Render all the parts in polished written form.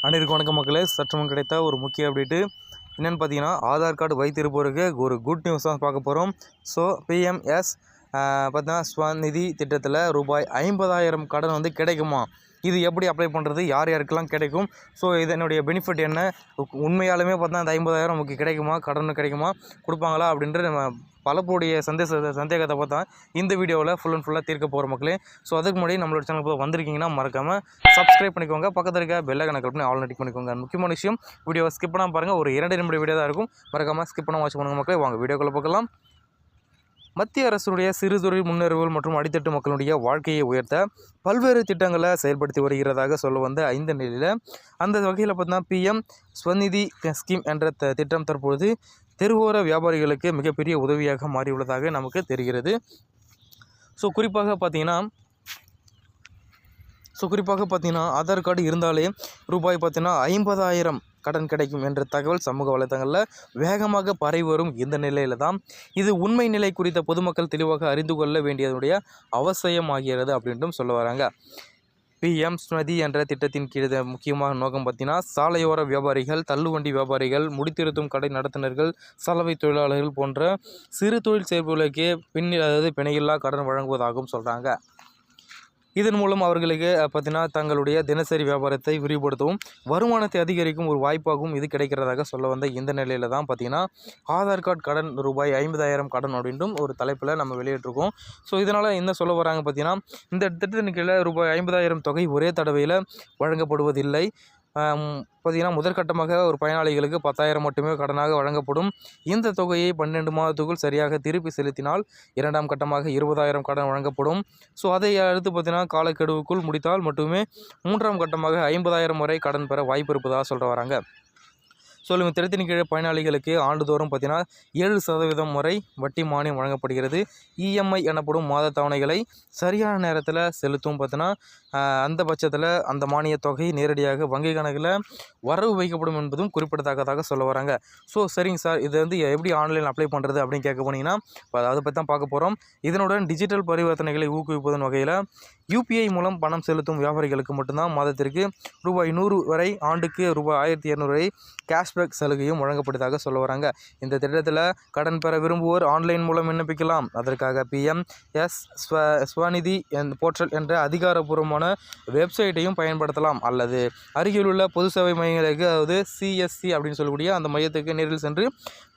அனைவருக்கும் வணக்கம் மக்களே. சற்றுமுன் கிடைத்த ஒரு முக்கிய அப்டேட்டு என்னென்னு பார்த்தீங்கன்னா, ஆதார் கார்டு வைத்திருப்பவருக்கு ஒரு குட் நியூஸ் தான் பார்க்க போகிறோம். ஸோ பிஎம்எஸ் பார்த்தீங்கன்னா ஸ்வநிதி திட்டத்தில் ரூபாய் 50,000 கடன் வந்து கிடைக்குமா? இது எப்படி அப்ளை பண்ணுறது, யார் யாருக்கெல்லாம் கிடைக்கும், ஸோ இதனுடைய பெனிஃபிட் என்ன, உண்மையாலுமே பார்த்தா அந்த 50,000 நமக்கு கிடைக்குமா, கடன் கிடைக்குமா, கொடுப்பாங்களா அப்படின்ற நம்ம பலருடைய சந்தேகத்தை பார்த்தா இந்த வீடியோவில் ஃபுல் அண்ட் ஃபுல்லாக தீர்க்க போகிற மக்களே. ஸோ அதுக்கு முன்னாடி நம்மளோட சேனலுக்கு வந்திருக்கீங்கன்னா மறக்காமல் சப்ஸ்கிரைப் பண்ணிக்கோங்க, பக்கத்தில் இருக்க பெல் ஐகானை கிளிக் பண்ணி ஆல் நோட்டிஃபிகேஷன் பண்ணிக்கோங்க. முக்கியமான விஷயம், வீடியோவை ஸ்கிப் பண்ணாமல் பாருங்கள். ஒரு 2 நிமிட வீடியோ தான் இருக்கும், மறக்காமல் ஸ்கிப் பண்ண வாட்ச் பண்ணுங்கள் மக்களே. வாங்க வீடியோக்குள்ளே பார்க்கலாம். மத்திய அரசுடைய சிறு தொழில் முன்னேறுதல் மற்றும் அடித்தட்டு மக்களுடைய வாழ்க்கையை உயர்த்த பல்வேறு திட்டங்களை செயல்படுத்தி வருகிறதாக சொல்ல வந்த இந்த நிலையில் அந்த வகையில் பார்த்தீங்கன்னா பிஎம் ஸ்வநிதி ஸ்கீம் என்ற திட்டம் தற்பொழுது தெருவோர வியாபாரிகளுக்கு மிகப்பெரிய உதவியாக மாறியுள்ளதாக நமக்கு தெரிகிறது. ஸோ குறிப்பாக பார்த்தீங்கன்னா ஆதார் கார்டு இருந்தாலே ரூபாய் பார்த்தீங்கன்னா 50,000 கடன் கிடைக்கும் என்ற தகவல் சமூக வலைத்தளங்களில் வேகமாக பரவி வரும் இந்த நிலையில் தான் இது உண்மை நிலை குறித்த பொதுமக்கள் தெளிவாக அறிந்து கொள்ள வேண்டியதுடைய அவசியமாகிறது அப்படின்ட்டும் சொல்ல வராங்க. பிஎம் ஸ்வநிதி என்ற திட்டத்தின் கீழ் முக்கியமான நோக்கம் பார்த்தீங்கன்னா சாலையோர வியாபாரிகள், தள்ளுவண்டி வியாபாரிகள், முடித்திருத்தும் கடை நடத்துனர்கள், சலவை தொழிலாளர்கள் போன்ற சிறு தொழில் செய்பவர்களுக்கு பிணையில்லா கடன் வழங்குவதாகவும் சொல்கிறாங்க. இதன் மூலம் அவர்களுக்கு பார்த்தீங்கன்னா தங்களுடைய தினசரி வியாபாரத்தை விரிவுபடுத்தவும் வருமானத்தை அதிகரிக்கும் ஒரு வாய்ப்பாகவும் இது கிடைக்கிறதாக சொல்ல வந்த இந்த நிலையில் தான் பார்த்தீங்கன்னா ஆதார் கார்டு கடன் ரூபாய் 50,000 கடன் அப்படின்ட்டும் ஒரு தலைப்பில் நம்ம வெளியிட்டிருக்கோம். ஸோ இதனால் என்ன சொல்ல வராங்க பார்த்தீங்கன்னா, இந்த திட்டத்தின் கீழே ரூபாய் 50,000 தொகை ஒரே தடவையில் வழங்கப்படுவதில்லை. பார்த்தீங்கன்னா முதற்கட்டமாக ஒரு பயனாளிகளுக்கு 10,000 மட்டுமே கடனாக வழங்கப்படும். இந்த தொகையை 12 மாதத்துக்குள் சரியாக திருப்பி செலுத்தினால் 2ஆம் கட்டமாக 20,000 கடன் வழங்கப்படும். ஸோ அதை அடுத்து பார்த்தீங்கன்னா காலக்கெடுவுக்குள் முடித்தால் மட்டுமே 3ஆம் கட்டமாக 50,000 வரை கடன் பெற வாய்ப்பு இருப்பதாக சொல்ல வராங்க. சொல்லும் திட்டத்தின் கீழே பயனாளிகளுக்கு ஆண்டுதோறும் பார்த்தீங்கன்னா 7% வரை வட்டி மானியம் வழங்கப்படுகிறது. இஎம்ஐ எனப்படும் மாத தவணைகளை சரியான நேரத்தில் செலுத்தும் பார்த்தீங்கன்னா அந்த பட்சத்தில் அந்த மானிய தொகை நேரடியாக வங்கி கணக்கில் வரவு வைக்கப்படும் என்பதும் குறிப்பிடத்தக்கதாக சொல்ல வராங்க. ஸோ சரிங்க சார், இது வந்து எப்படி ஆன்லைன் அப்ளை பண்ணுறது அப்படின்னு கேட்க போனீங்கன்னா அதை பற்றி தான் பார்க்க போகிறோம். இதனுடன் டிஜிட்டல் பரிவர்த்தனைகளை ஊக்குவிப்பதன் வகையில் யூபிஐ மூலம் பணம் செலுத்தும் வியாபாரிகளுக்கு மட்டும்தான் மாதத்திற்கு ரூபாய் 100 வரை, ஆண்டுக்கு ரூபாய் 1,200 வரை கேஷ்பேக் சலுகையும் வழங்கப்படுவதாக சொல்ல வராங்க. இந்த திட்டத்தில் கடன் பெற விரும்புவோர் ஆன்லைன் மூலம் விண்ணப்பிக்கலாம். அதற்காக பிஎம்எஸ் ஸ்வநிதி போர்ட்டல் என்ற அதிகாரப்பூர்வமான வெப்சைட்டையும் பயன்படுத்தலாம். அல்லது அருகிலுள்ள பொது சேவை மையங்களுக்கு, அதாவது சிஎஸ்சி அப்படின்னு சொல்லக்கூடிய அந்த மையத்துக்கு நேரில் சென்று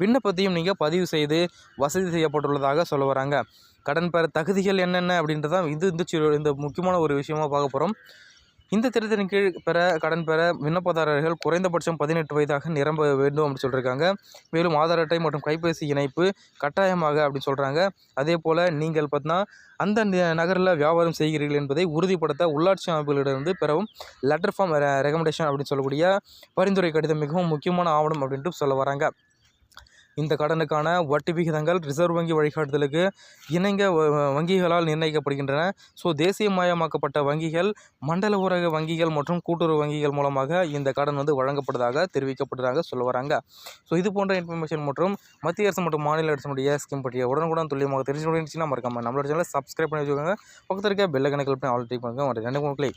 விண்ணப்பத்தையும் நீங்கள் பதிவு செய்து வசதி செய்யப்பட்டுள்ளதாக சொல்ல வராங்க. கடன் பெற தகுதிகள் என்னென்ன அப்படின்றதான் இந்த முக்கியமான ஒரு விஷயமாக பார்க்க போகிறோம். இந்த திட்டத்தின் கீழ் கடன் பெற விண்ணப்பதாரர்கள் குறைந்தபட்சம் 18 வயதாக நிரம்ப வேண்டும் அப்படின்னு சொல்லியிருக்காங்க. மேலும் ஆதார் அட்டை மற்றும் கைபேசி இணைப்பு கட்டாயமாக அப்படின்னு சொல்கிறாங்க. அதே போல் நீங்கள் பார்த்தீங்கன்னா அந்த நகரில் வியாபாரம் செய்கிறீர்கள் என்பதை உறுதிப்படுத்த உள்ளாட்சி அமைப்புகளிடமிருந்து பெறவும் லெட்டர் ஃபார்ம் ரெக்கமெண்டேஷன் அப்படின்னு சொல்லக்கூடிய பரிந்துரை கடிதம் மிகவும் முக்கியமான ஆவணம் அப்படின்ட்டு சொல்ல வராங்க. இந்த கடனுக்கான வட்டி விகிதங்கள் ரிசர்வ் வங்கி வழிகாட்டுதலுக்கு இணங்க வங்கிகளால் நிர்ணயிக்கப்படுகின்றன. ஸோ தேசியமயமாக்கப்பட்ட வங்கிகள், மண்டல ஊரக வங்கிகள் மற்றும் கூட்டுறவு வங்கிகள் மூலமாக இந்த கடன் வந்து வழங்கப்படுவதாக தெரிவிக்கப்படுவதாக சொல்ல வராங்க. ஸோ இது போன்ற இன்ஃபர்மேஷன் மற்றும் மத்திய அரசு மற்றும் மாநில அரசினுடைய ஸ்கீம் பற்றிய உடனுக்குடன் துல்லியமாக தெரிஞ்சுக்கணும்னா மறக்காம நம்மளோட சேனலை சப்ஸ்கிரைப் பண்ணி வச்சுக்கோங்க, பக்கத்தில் இருக்க பெல் ஐகானை கிளிக் பண்ணி ஆல் கிளிக் பண்ணுங்க. 2 முறை